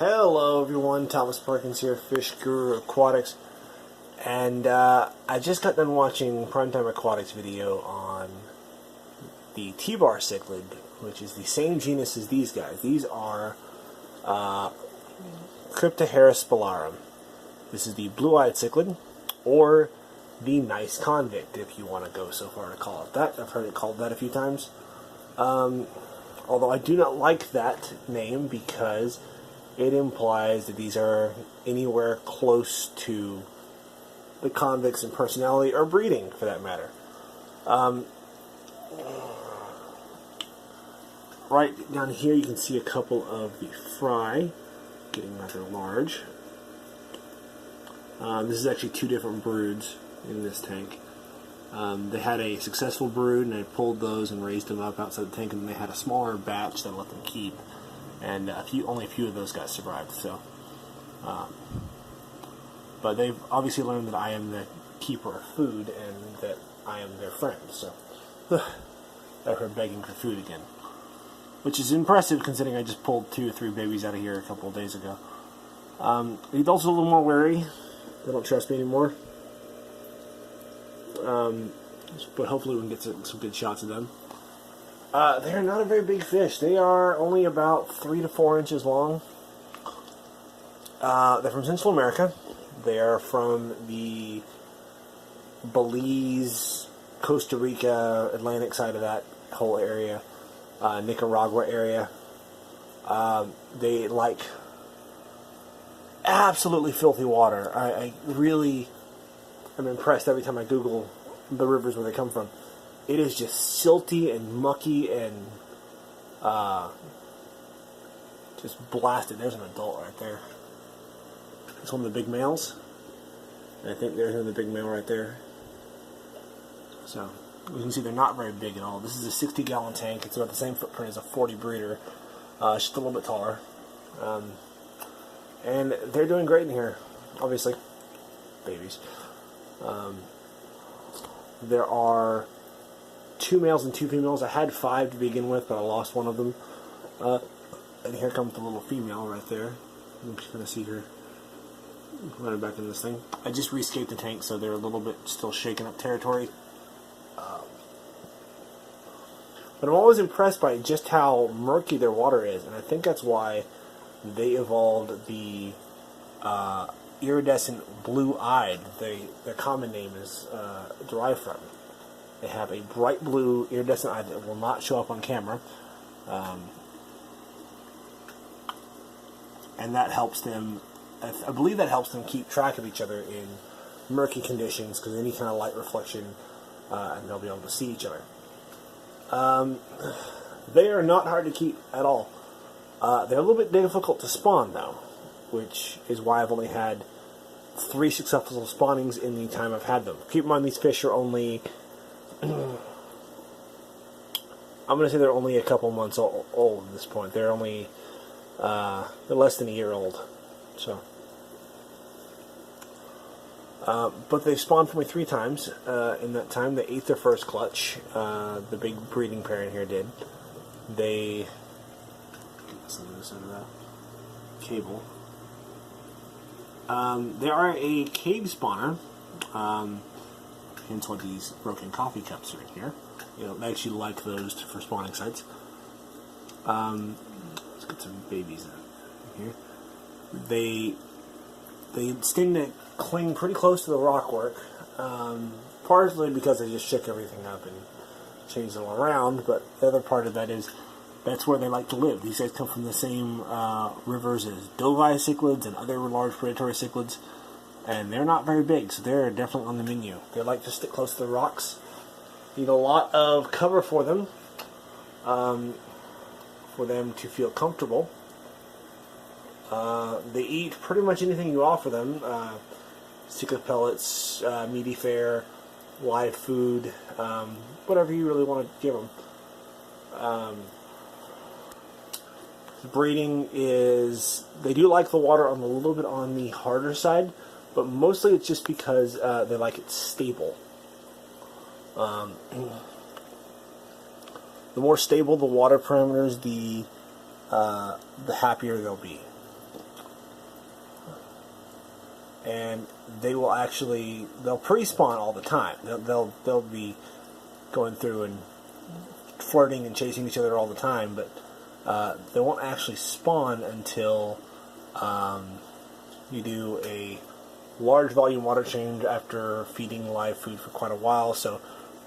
Hello everyone, Thomas Perkins here, Fish Guru Aquatics, and I just got done watching Primetime Aquatics video on the T-bar cichlid, which is the same genus as these guys. These are Cryptoheros spilurum. This is the blue-eyed cichlid, or the nice convict, if you want to go so far to call it that. I've heard it called that a few times. Although I do not like that name because it implies that these are anywhere close to the convicts in personality or breeding, for that matter. Right down here you can see a couple of the fry getting rather large. This is actually two different broods in this tank. They had a successful brood, and I pulled those and raised them up outside the tank, and then they had a smaller batch that I let them keep, and only a few of those guys survived. So, but they've obviously learned that I am the keeper of food and that I am their friend. So, they're begging for food again, which is impressive considering I just pulled 2 or 3 babies out of here a couple of days ago. The adults are a little more wary. They don't trust me anymore. But hopefully we can get some good shots of them. They're not a very big fish. They are only about 3 to 4 inches long. They're from Central America. They are from the Belize, Costa Rica, Atlantic side of that whole area, Nicaragua area. They like absolutely filthy water. I really am impressed every time I Google the rivers where they come from. It is just silty and mucky and just blasted. There's an adult right there. It's one of the big males. And I think there's another big male right there. So, you can see they're not very big at all. This is a 60-gallon tank. It's about the same footprint as a 40 breeder. It's just a little bit taller. And they're doing great in here, obviously. Babies. There are 2 males and 2 females. I had 5 to begin with, but I lost one of them. And here comes the little female right there. I'm just going to see her running back in this thing. I just rescaped the tank, so they're a little bit still shaking up territory. But I'm always impressed by just how murky their water is, and I think that's why they evolved the iridescent blue-eyed. Their common name is derived from. They have a bright blue iridescent eye that will not show up on camera, and that helps them. I believe that helps them keep track of each other in murky conditions, because any kind of light reflection, and they'll be able to see each other. They are not hard to keep at all. They're a little bit difficult to spawn, though, which is why I've only had 3 successful spawnings in the time I've had them. Keep in mind, these fish are only, I'm going to say they're only a couple months old at this point. They're only, they're less than a year old. So, but they've spawned for me 3 times in that time. They ate their first clutch. The big breeding pair in here did. They, listen to this under that cable. They are a cave spawner, hence why these broken coffee cups are in here. You know, they actually like those for spawning sites. Let's get some babies in here. They seem to cling pretty close to the rockwork, partially because they just shook everything up and changed them around, but the other part of that is that's where they like to live. These guys come from the same rivers as Belize cichlids and other large predatory cichlids, and they're not very big, so they're definitely on the menu. They like to stick close to the rocks. Need a lot of cover for them to feel comfortable. They eat pretty much anything you offer them. Cichlid pellets, meaty fare, live food, whatever you really want to give them. Breeding is, they do like the water a little bit on the harder side, but mostly it's just because they like it stable. The more stable the water parameters, the happier they'll be. and they will actually, they'll pre-spawn all the time. They'll be going through and flirting and chasing each other all the time, but they won't actually spawn until you do a large volume water change after feeding live food for quite a while. So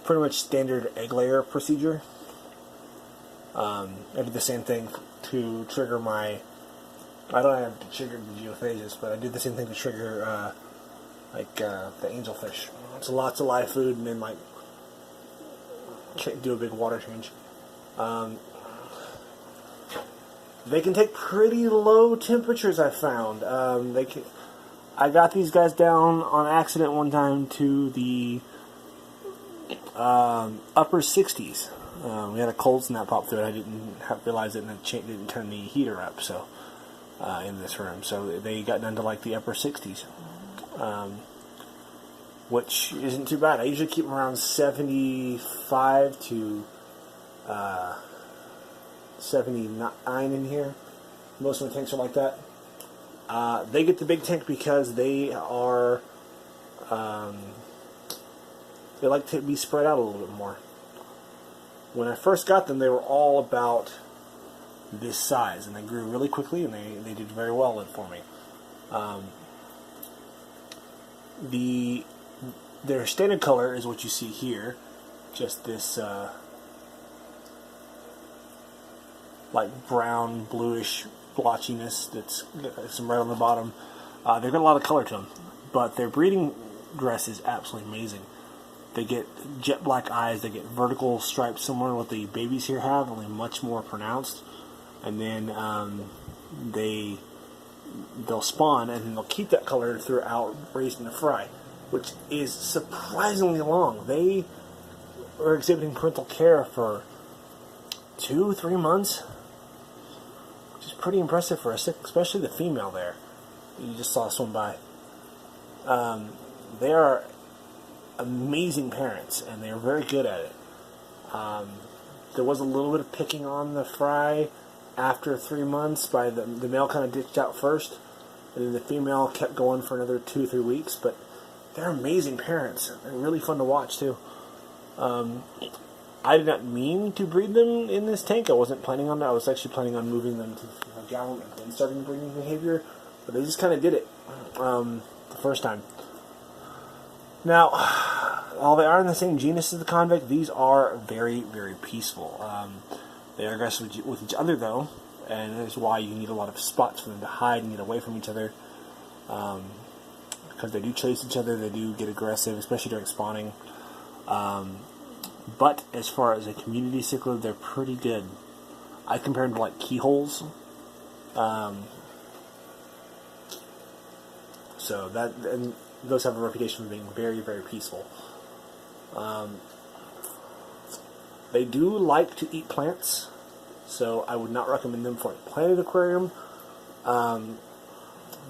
pretty much standard egg layer procedure. I did the same thing to trigger my, I don't have to trigger the geophages, but I did the same thing to trigger the angelfish. So lots of live food and then like do a big water change. They can take pretty low temperatures, I found. I got these guys down on accident one time to the upper 60s. We had a cold snap pop through it. I didn't realize it, and it didn't turn the heater up. So in this room, so they got down to like the upper 60s, which isn't too bad. I usually keep them around 75 to 79 in here. Most of the tanks are like that. They get the big tank because they are they like to be spread out a little bit more. When I first got them, they were all about this size, and they grew really quickly, and they did very well for me. Their standard color is what you see here, just this like brown, bluish blotchiness that's some red on the bottom. They've got a lot of color to them, but their breeding dress is absolutely amazing. They get jet black eyes, they get vertical stripes similar to what the babies here have, only much more pronounced. And then they'll spawn, and then they'll keep that color throughout raising the fry, which is surprisingly long. They were exhibiting parental care for 2-3 months, which is pretty impressive for us, especially the female there. You just saw swim by. They are amazing parents, and they're very good at it. There was a little bit of picking on the fry after 3 months. By the male kind of ditched out first, and then the female kept going for another 2-3 weeks. But they're amazing parents. They're really fun to watch too. I did not mean to breed them in this tank. I wasn't planning on that. I was actually planning on moving them to a gallon and then starting breeding behavior. But they just kind of did it the first time. Now, while they are in the same genus as the convict, these are very, very peaceful. They are aggressive with each other, though, and that is why you need a lot of spots for them to hide and get away from each other. Because they do chase each other, they do get aggressive, especially during spawning. But as far as a community cichlid, they're pretty good. I compare them to like keyholes. So that, and those have a reputation for being very, very peaceful. They do like to eat plants, so I would not recommend them for a planted aquarium.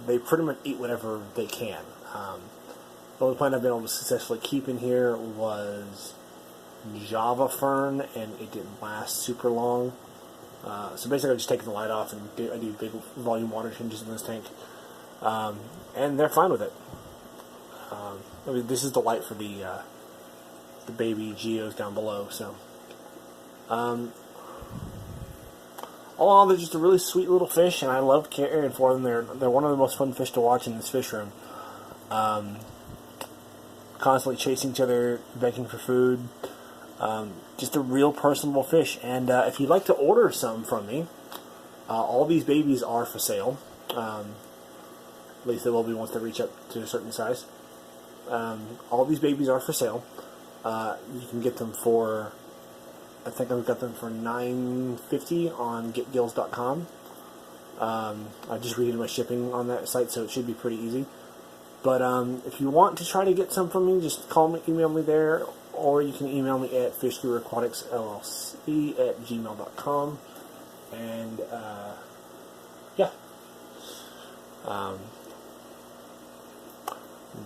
They pretty much eat whatever they can. The only plant I've been able to successfully keep in here was Java fern, and it didn't last super long. So basically I just take the light off and I do big volume water changes in this tank. And they're fine with it. I mean, this is the light for the baby geos down below. So, all in all, they're just a really sweet little fish, and I love caring for them. They're one of the most fun fish to watch in this fish room. Constantly chasing each other, begging for food. Just a real personable fish. And if you'd like to order some from me, all these babies are for sale. At least they will be once they reach up to a certain size. All these babies are for sale. You can get them for, I think I've got them for $9.50 on getgills.com. I just redid my shipping on that site, so it should be pretty easy. But if you want to try to get some from me, just call me, email me there, or you can email me at fishgearaquticsllc@gmail.com. And yeah.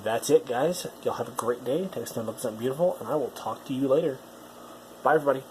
That's it, guys. Y'all have a great day. Take a stand, look at something beautiful, and I will talk to you later. Bye, everybody.